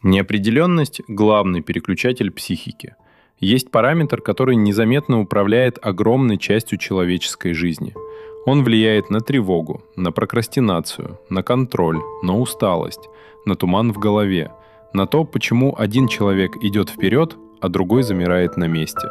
Неопределенность – главный переключатель психики. Есть параметр, который незаметно управляет огромной частью человеческой жизни. Он влияет на тревогу, на прокрастинацию, на контроль, на усталость, на туман в голове, на то, почему один человек идет вперед, а другой замирает на месте.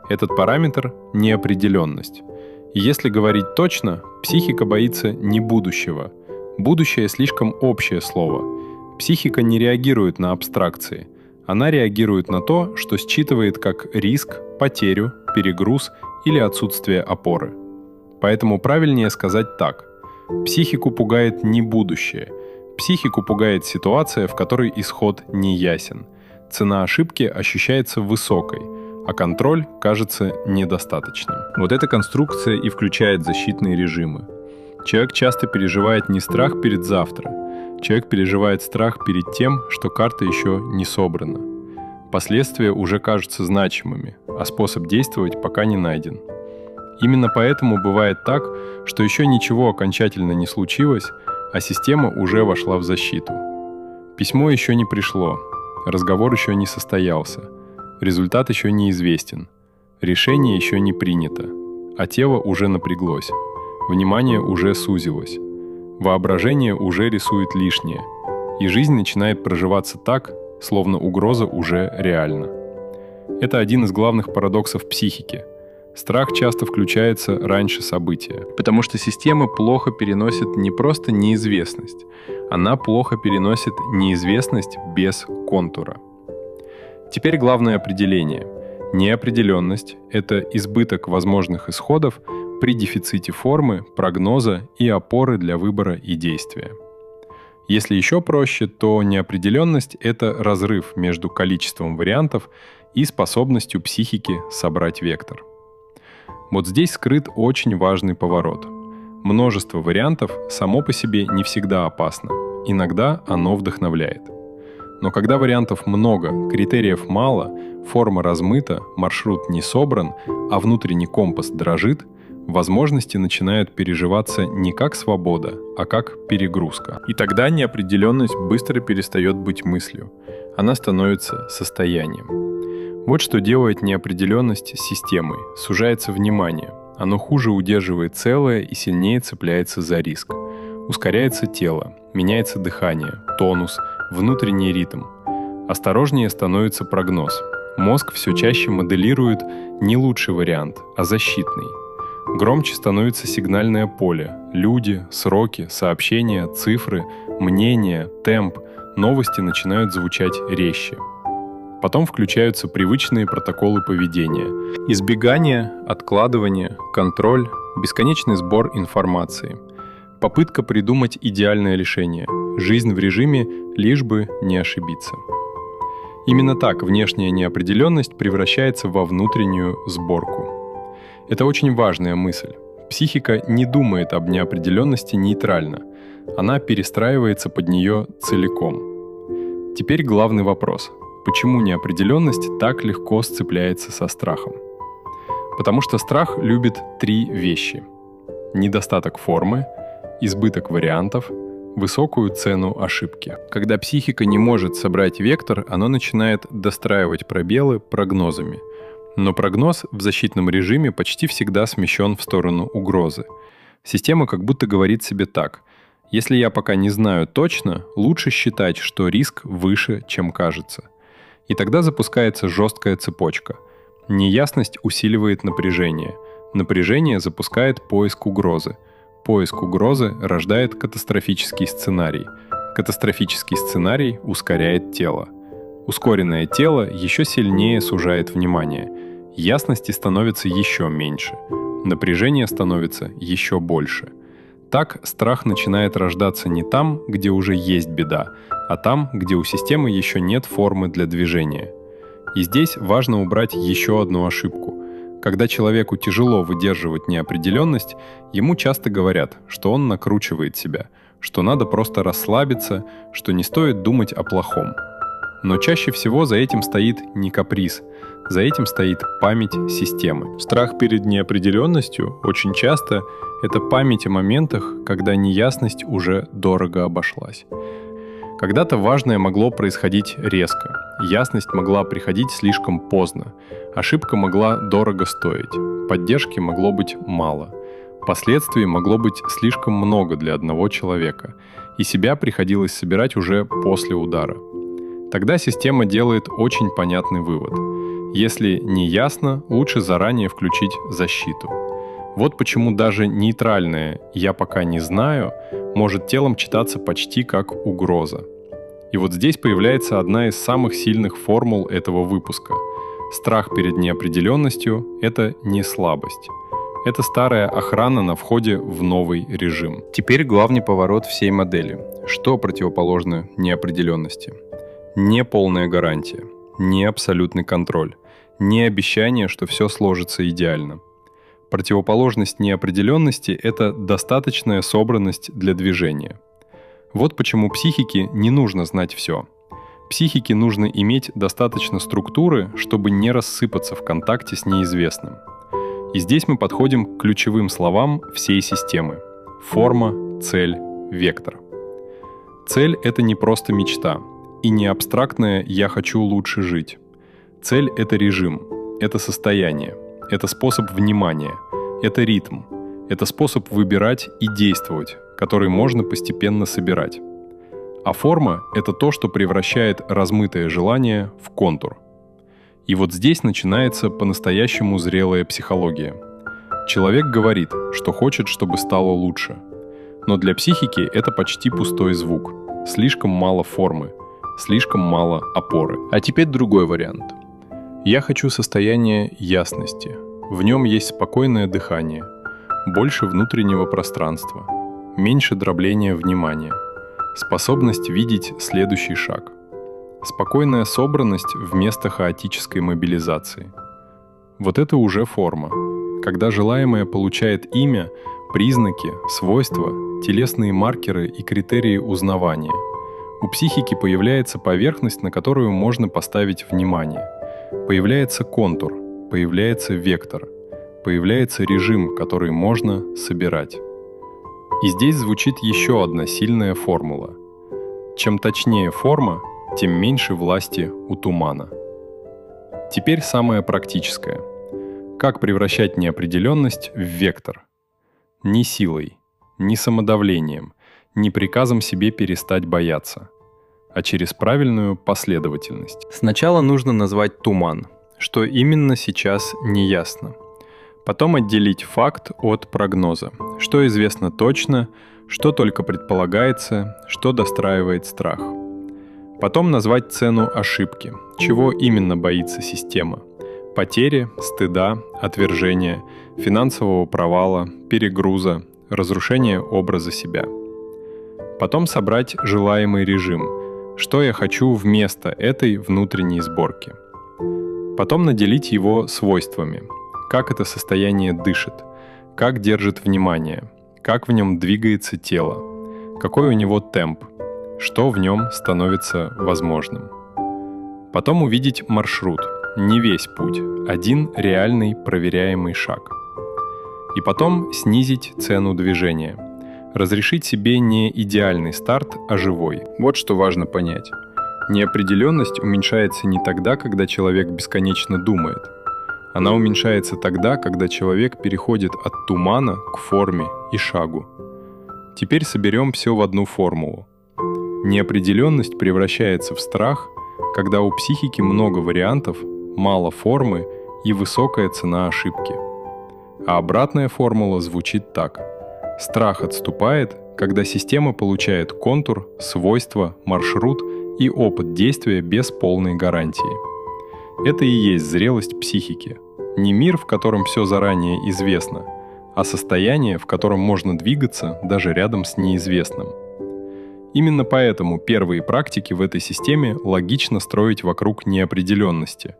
Этот параметр – неопределенность. И если говорить точно, психика боится не будущего. Будущее – слишком общее слово. Психика не реагирует на абстракции. Она реагирует на то, что считывает как риск, потерю, перегруз или отсутствие опоры. Поэтому правильнее сказать так. Психику пугает не будущее. Психику пугает ситуация, в которой исход не ясен. Цена ошибки ощущается высокой, а контроль кажется недостаточным. Вот эта конструкция и включает защитные режимы. Человек часто переживает не страх перед завтра. Человек переживает страх перед тем, что карта еще не собрана. Последствия уже кажутся значимыми, а способ действовать пока не найден. Именно поэтому бывает так, что еще ничего окончательно не случилось, а система уже вошла в защиту. Письмо еще не пришло, разговор еще не состоялся, результат еще неизвестен, решение еще не принято, а тело уже напряглось, внимание уже сузилось. Воображение уже рисует лишнее, и жизнь начинает проживаться так, словно угроза уже реальна. Это один из главных парадоксов психики. Страх часто включается раньше события, потому что система плохо переносит не просто неизвестность, она плохо переносит неизвестность без контура. Теперь главное определение. Неопределенность – это избыток возможных исходов при дефиците формы, прогноза и опоры для выбора и действия. Если еще проще, то неопределенность – это разрыв между количеством вариантов и способностью психики собрать вектор. Вот здесь скрыт очень важный поворот. Множество вариантов само по себе не всегда опасно, иногда оно вдохновляет. Но когда вариантов много, критериев мало, форма размыта, маршрут не собран, а внутренний компас дрожит, возможности начинают переживаться не как свобода, а как перегрузка. И тогда неопределенность быстро перестает быть мыслью. Она становится состоянием. Вот что делает неопределенность с системой. Сужается внимание. Оно хуже удерживает целое и сильнее цепляется за риск. Ускоряется тело, меняется дыхание, тонус, внутренний ритм. Осторожнее становится прогноз. Мозг все чаще моделирует не лучший вариант, а защитный. Громче становится сигнальное поле. Люди, сроки, сообщения, цифры, мнения, темп. Новости начинают звучать резче. Потом включаются привычные протоколы поведения. Избегание, откладывание, контроль, бесконечный сбор информации. Попытка придумать идеальное решение. Жизнь в режиме, лишь бы не ошибиться. Именно так внешняя неопределенность превращается во внутреннюю сборку. Это очень важная мысль. Психика не думает об неопределенности нейтрально. Она перестраивается под нее целиком. Теперь главный вопрос. Почему неопределенность так легко сцепляется со страхом? Потому что страх любит три вещи. Недостаток формы, избыток вариантов, высокую цену ошибки. Когда психика не может собрать вектор, она начинает достраивать пробелы прогнозами. Но прогноз в защитном режиме почти всегда смещен в сторону угрозы. Система как будто говорит себе так. Если я пока не знаю точно, лучше считать, что риск выше, чем кажется. И тогда запускается жесткая цепочка. Неясность усиливает напряжение. Напряжение запускает поиск угрозы. Поиск угрозы рождает катастрофический сценарий. Катастрофический сценарий ускоряет тело. Ускоренное тело еще сильнее сужает внимание. Ясности становится еще меньше. Напряжение становится еще больше. Так страх начинает рождаться не там, где уже есть беда, а там, где у системы еще нет формы для движения. И здесь важно убрать еще одну ошибку. Когда человеку тяжело выдерживать неопределенность, ему часто говорят, что он накручивает себя, что надо просто расслабиться, что не стоит думать о плохом. Но чаще всего за этим стоит не каприз, за этим стоит память системы. Страх перед неопределенностью очень часто это память о моментах, когда неясность уже дорого обошлась. Когда-то важное могло происходить резко, ясность могла приходить слишком поздно, ошибка могла дорого стоить, поддержки могло быть мало, последствий могло быть слишком много для одного человека, и себя приходилось собирать уже после удара. Тогда система делает очень понятный вывод. Если не ясно, лучше заранее включить защиту. Вот почему даже нейтральное «я пока не знаю» может телом читаться почти как угроза. И вот здесь появляется одна из самых сильных формул этого выпуска. Страх перед неопределенностью – это не слабость. Это старая охрана на входе в новый режим. Теперь главный поворот всей модели. Что противоположно неопределенности? Не полная гарантия, не абсолютный контроль, не обещание, что все сложится идеально. Противоположность неопределенности – это достаточная собранность для движения. Вот почему психике не нужно знать все. Психике нужно иметь достаточно структуры, чтобы не рассыпаться в контакте с неизвестным. И здесь мы подходим к ключевым словам всей системы. Форма, цель, вектор. Цель – это не просто мечта, и не абстрактное «я хочу лучше жить». Цель – это режим, это состояние, это способ внимания, это ритм, это способ выбирать и действовать, который можно постепенно собирать. А форма – это то, что превращает размытое желание в контур. И вот здесь начинается по-настоящему зрелая психология. Человек говорит, что хочет, чтобы стало лучше. Но для психики это почти пустой звук. Слишком мало формы, слишком мало опоры. А теперь другой вариант. Я хочу состояние ясности. В нем есть спокойное дыхание, больше внутреннего пространства, меньше дробления внимания, способность видеть следующий шаг. Спокойная собранность вместо хаотической мобилизации. Вот это уже форма. Когда желаемое получает имя, признаки, свойства, телесные маркеры и критерии узнавания. У психики появляется поверхность, на которую можно поставить внимание. Появляется контур, появляется вектор, появляется режим, который можно собирать. И здесь звучит еще одна сильная формула. Чем точнее форма, тем меньше власти у тумана. Теперь самое практическое. Как превращать неопределенность в вектор? Не силой, не самодавлением, не приказом себе перестать бояться, а через правильную последовательность. Сначала нужно назвать туман, что именно сейчас неясно. Потом отделить факт от прогноза, что известно точно, что только предполагается, что достраивает страх. Потом назвать цену ошибки, чего именно боится система. Потери, стыда, отвержения, финансового провала, перегруза, разрушения образа себя. Потом собрать желаемый режим, что я хочу вместо этой внутренней сборки. Потом наделить его свойствами, как это состояние дышит, как держит внимание, как в нем двигается тело, какой у него темп, что в нем становится возможным. Потом увидеть маршрут, не весь путь, один реальный проверяемый шаг. И потом снизить цену движения. Разрешить себе не идеальный старт, а живой. Вот что важно понять. Неопределенность уменьшается не тогда, когда человек бесконечно думает. Она уменьшается тогда, когда человек переходит от тумана к форме и шагу. Теперь соберем все в одну формулу. Неопределенность превращается в страх, когда у психики много вариантов, мало формы и высокая цена ошибки. А обратная формула звучит так. Страх отступает, когда система получает контур, свойства, маршрут и опыт действия без полной гарантии. Это и есть зрелость психики. Не мир, в котором все заранее известно, а состояние, в котором можно двигаться даже рядом с неизвестным. Именно поэтому первые практики в этой системе логично строить вокруг неопределенности,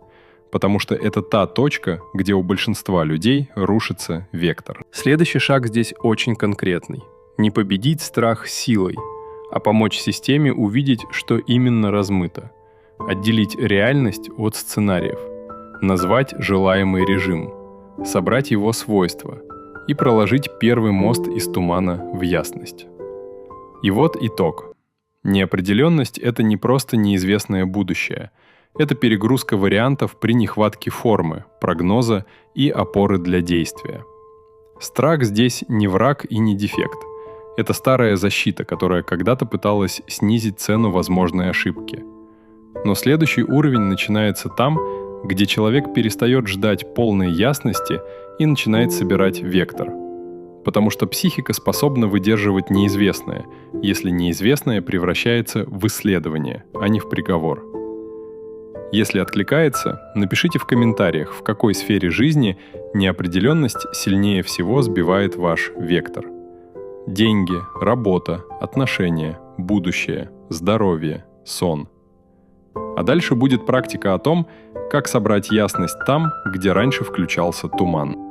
потому что это та точка, где у большинства людей рушится вектор. Следующий шаг здесь очень конкретный. Не победить страх силой, а помочь системе увидеть, что именно размыто. Отделить реальность от сценариев. Назвать желаемый режим. Собрать его свойства. И проложить первый мост из тумана в ясность. И вот итог. Неопределенность — это не просто неизвестное будущее. Это перегрузка вариантов при нехватке формы, прогноза и опоры для действия. Страх здесь не враг и не дефект. Это старая защита, которая когда-то пыталась снизить цену возможной ошибки. Но следующий уровень начинается там, где человек перестает ждать полной ясности и начинает собирать вектор. Потому что психика способна выдерживать неизвестное, если неизвестное превращается в исследование, а не в приговор. Если откликается, напишите в комментариях, в какой сфере жизни неопределенность сильнее всего сбивает ваш вектор. Деньги, работа, отношения, будущее, здоровье, сон. А дальше будет практика о том, как собрать ясность там, где раньше включался туман.